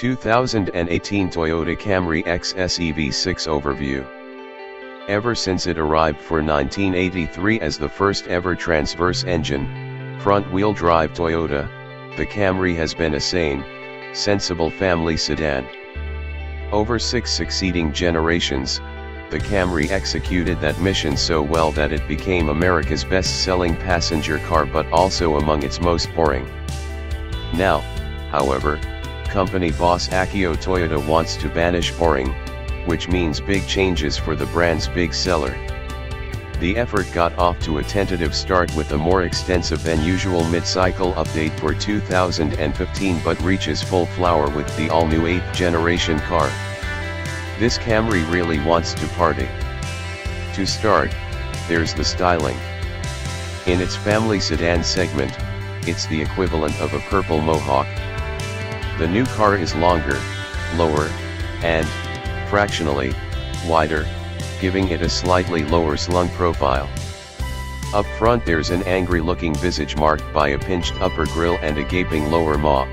2018 Toyota Camry XSE V6 Overview. Ever since it arrived for 1983 as the first ever transverse engine, front-wheel drive Toyota, the Camry has been a sane, sensible family sedan. Over 6 succeeding generations, the Camry executed that mission so well that it became America's best-selling passenger car, but also among its most boring. Now, however, company boss Akio Toyoda wants to banish boring, which means big changes for the brand's big seller. The effort got off to a tentative start with a more extensive than usual mid-cycle update for 2015, but reaches full flower with the all-new 8th generation car. This Camry really wants to party. To start, there's the styling. In its family sedan segment, it's the equivalent of a purple Mohawk. The new car is longer, lower, and, fractionally, wider, giving it a slightly lower slung profile. Up front there's an angry-looking visage marked by a pinched upper grille and a gaping lower maw.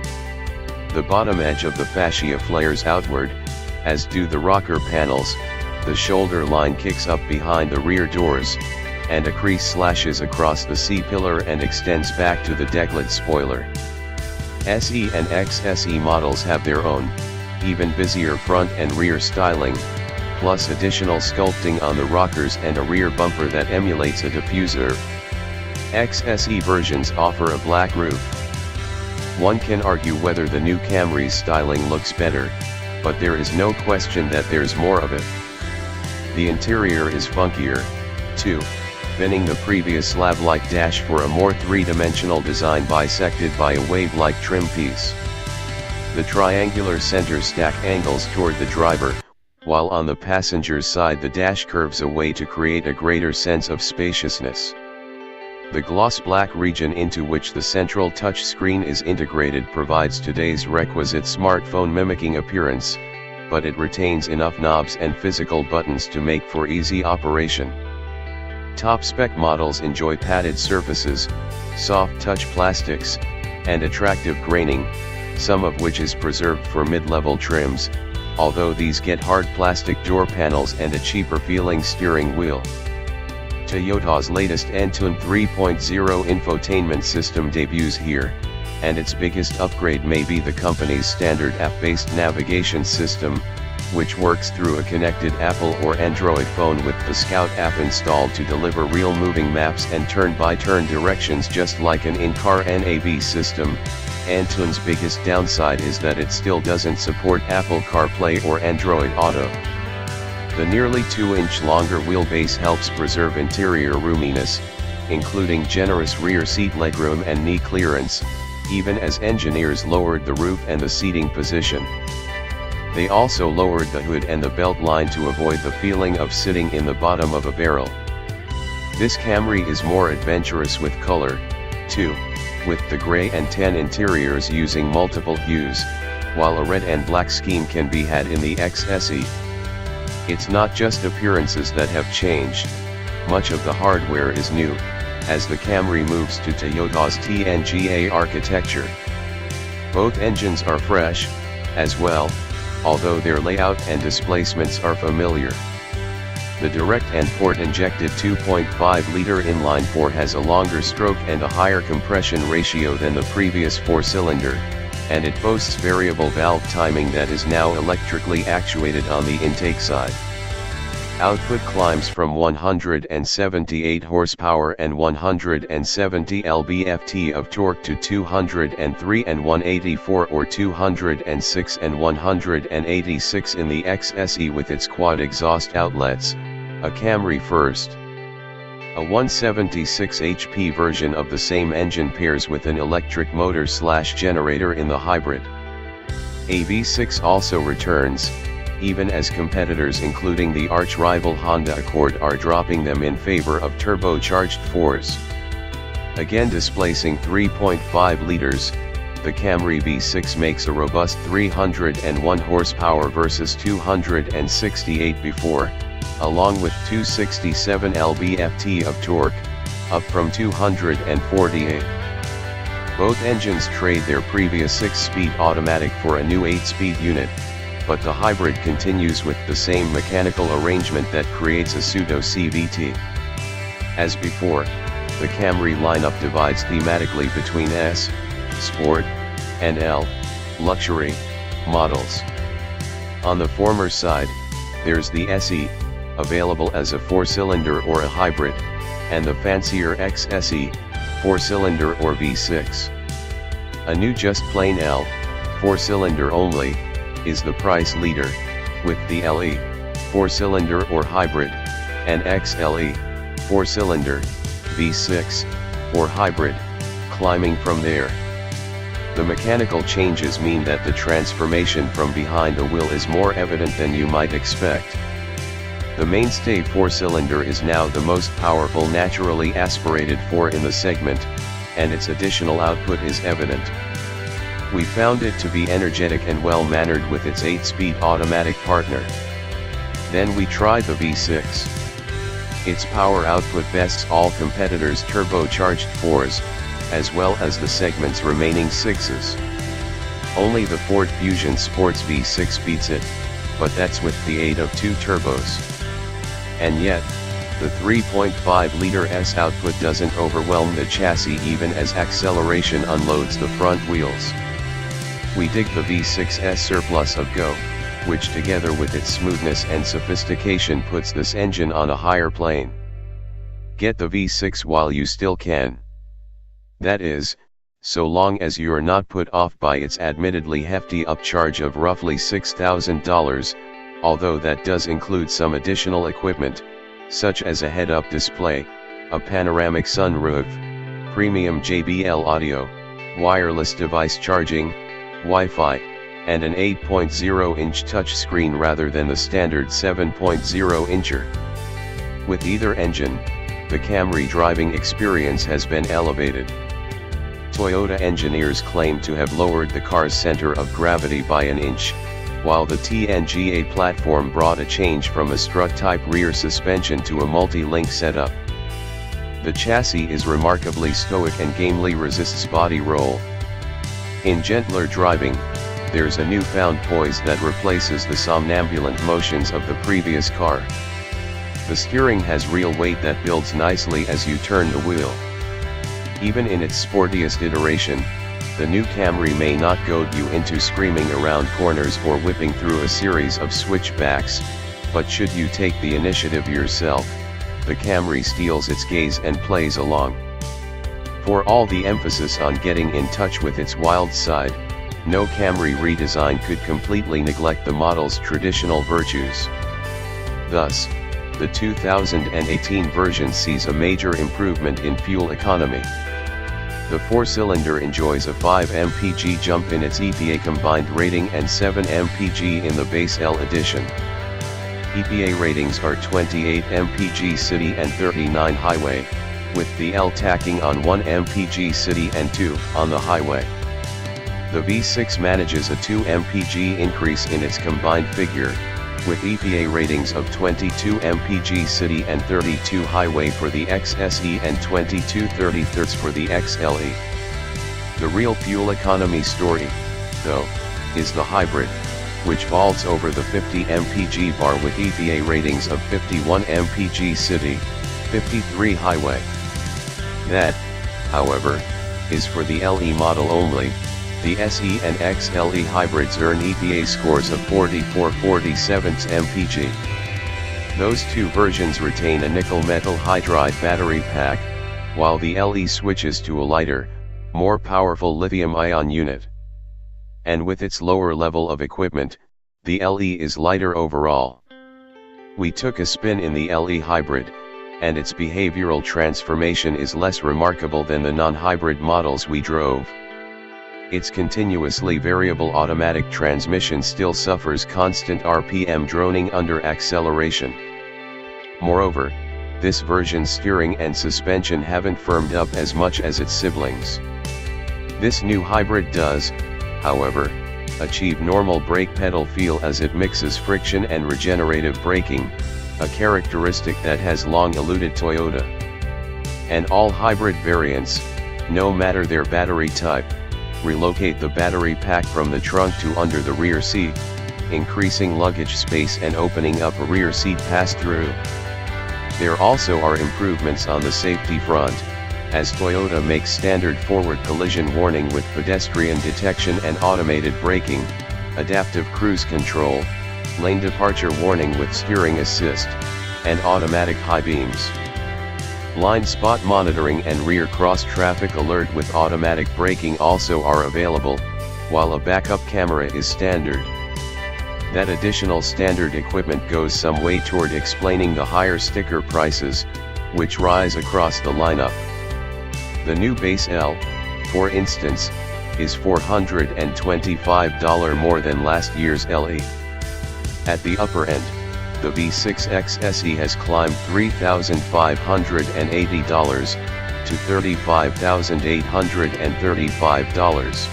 The bottom edge of the fascia flares outward, as do the rocker panels, the shoulder line kicks up behind the rear doors, and a crease slashes across the C-pillar and extends back to the decklet spoiler. SE and XSE models have their own, even busier front and rear styling, plus additional sculpting on the rockers and a rear bumper that emulates a diffuser. XSE versions offer a black roof. One can argue whether the new Camry's styling looks better, but there is no question that there's more of it. The interior is funkier, too, bending the previous slab-like dash for a more three-dimensional design bisected by a wave-like trim piece. The triangular center stack angles toward the driver, while on the passenger's side the dash curves away to create a greater sense of spaciousness. The gloss black region into which the central touch screen is integrated provides today's requisite smartphone mimicking appearance, but it retains enough knobs and physical buttons to make for easy operation. Top-spec models enjoy padded surfaces, soft touch plastics, and attractive graining, some of which is preserved for mid-level trims, although these get hard plastic door panels and a cheaper-feeling steering wheel. Toyota's latest Entune 3.0 infotainment system debuts here, and its biggest upgrade may be the company's standard app-based navigation system, which works through a connected Apple or Android phone with the Scout app installed to deliver real moving maps and turn-by-turn directions just like an in-car NAV system. Entune's biggest downside is that it still doesn't support Apple CarPlay or Android Auto. The nearly 2-inch longer wheelbase helps preserve interior roominess, including generous rear seat legroom and knee clearance, even as engineers lowered the roof and the seating position. They also lowered the hood and the belt line to avoid the feeling of sitting in the bottom of a barrel. This Camry is more adventurous with color, too, with the gray and tan interiors using multiple hues, while a red and black scheme can be had in the XSE. It's not just appearances that have changed, much of the hardware is new, as the Camry moves to Toyota's TNGA architecture. Both engines are fresh, as well, although their layout and displacements are familiar. The direct and port-injected 2.5-liter inline-4 has a longer stroke and a higher compression ratio than the previous 4-cylinder, and it boasts variable valve timing that is now electrically actuated on the intake side. Output climbs from 178 horsepower and 170 lb-ft of torque to 203 and 184 or 206 and 186 in the XSE with its quad exhaust outlets, a Camry first. A 176 HP version of the same engine pairs with an electric motor/generator in the hybrid. A V6 also returns, even as competitors including the arch-rival Honda Accord are dropping them in favor of turbocharged 4s. Again displacing 3.5 liters, the Camry V6 makes a robust 301 horsepower versus 268 before, along with 267 lb-ft of torque, up from 248. Both engines trade their previous 6-speed automatic for a new 8-speed unit, but the hybrid continues with the same mechanical arrangement that creates a pseudo-CVT. As before, the Camry lineup divides thematically between S, Sport, and L, Luxury, models. On the former side, there's the SE, available as a 4-cylinder or a hybrid, and the fancier XSE, 4-cylinder or V6. A new just plain L, 4-cylinder only, is the price leader, with the LE, 4-cylinder or hybrid, and XLE, 4-cylinder, V6, or hybrid, climbing from there. The mechanical changes mean that the transformation from behind the wheel is more evident than you might expect. The mainstay 4-cylinder is now the most powerful naturally aspirated 4 in the segment, and its additional output is evident. We found it to be energetic and well-mannered with its 8-speed automatic partner. Then we tried the V6. Its power output bests all competitors' turbocharged 4s, as well as the segment's remaining 6s. Only the Ford Fusion Sports V6 beats it, but that's with the aid of 2 turbos. And yet, the 3.5-liter S output doesn't overwhelm the chassis even as acceleration unloads the front wheels. We dig the V6's surplus of go, which together with its smoothness and sophistication puts this engine on a higher plane. Get the V6 while you still can. That is, so long as you're not put off by its admittedly hefty upcharge of roughly $6,000, although that does include some additional equipment, such as a head-up display, a panoramic sunroof, premium JBL audio, wireless device charging, Wi-Fi, and an 8.0-inch touchscreen rather than the standard 7.0-incher. With either engine, the Camry driving experience has been elevated. Toyota engineers claim to have lowered the car's center of gravity by an inch, while the TNGA platform brought a change from a strut-type rear suspension to a multi-link setup. The chassis is remarkably stoic and gamely resists body roll. In gentler driving, there's a newfound poise that replaces the somnambulant motions of the previous car. The steering has real weight that builds nicely as you turn the wheel. Even in its sportiest iteration, the new Camry may not goad you into screaming around corners or whipping through a series of switchbacks, but should you take the initiative yourself, the Camry steals its gaze and plays along. For all the emphasis on getting in touch with its wild side, no Camry redesign could completely neglect the model's traditional virtues. Thus, the 2018 version sees a major improvement in fuel economy. The 4-cylinder enjoys a 5 mpg jump in its EPA combined rating and 7 mpg in the base L edition. EPA ratings are 28 mpg city and 39 highway, with the L tacking on 1 mpg city and 2 on the highway. The V6 manages a 2 mpg increase in its combined figure, with EPA ratings of 22 mpg city and 32 highway for the XSE and 22/33 for the XLE. The real fuel economy story, though, is the hybrid, which vaults over the 50 mpg bar with EPA ratings of 51 mpg city, 53 highway. That, however, is for the LE model only. The SE and XLE hybrids earn EPA scores of 44/47 mpg. Those two versions retain a nickel metal hydride battery pack, while the LE switches to a lighter, more powerful lithium-ion unit. And with its lower level of equipment, the LE is lighter overall. We took a spin in the LE hybrid, and its behavioral transformation is less remarkable than the non-hybrid models we drove. Its continuously variable automatic transmission still suffers constant RPM droning under acceleration. Moreover, this version's steering and suspension haven't firmed up as much as its siblings. This new hybrid does, however, achieve normal brake pedal feel as it mixes friction and regenerative braking, a characteristic that has long eluded Toyota. And all hybrid variants, No matter their battery type, relocate the battery pack from the trunk to under the rear seat, increasing luggage space and opening up a rear seat pass-through. There also are improvements on the safety front, as Toyota makes standard forward collision warning with pedestrian detection and automated braking, adaptive cruise control, lane departure warning with steering assist, and automatic high beams. Blind spot monitoring and rear cross traffic alert with automatic braking also are available, while a backup camera is standard. That additional standard equipment goes some way toward explaining the higher sticker prices, which rise across the lineup. The new base L, for instance, is $425 more than last year's LE. At the upper end, the V6 XSE has climbed $3,580 to $35,835.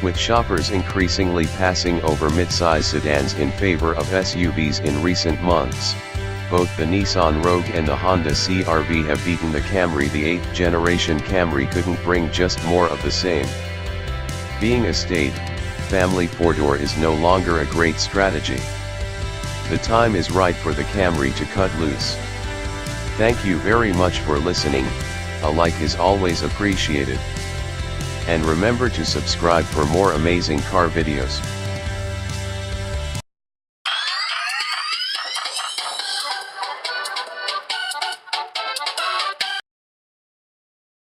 With shoppers increasingly passing over mid-size sedans in favor of SUVs in recent months, both the Nissan Rogue and the Honda CR-V have beaten the Camry. The 8th generation Camry couldn't bring just more of the same. Being a staid, family four-door is no longer a great strategy. The time is right for the Camry to cut loose. Thank you very much for listening. A like is always appreciated. And remember to subscribe for more amazing car videos.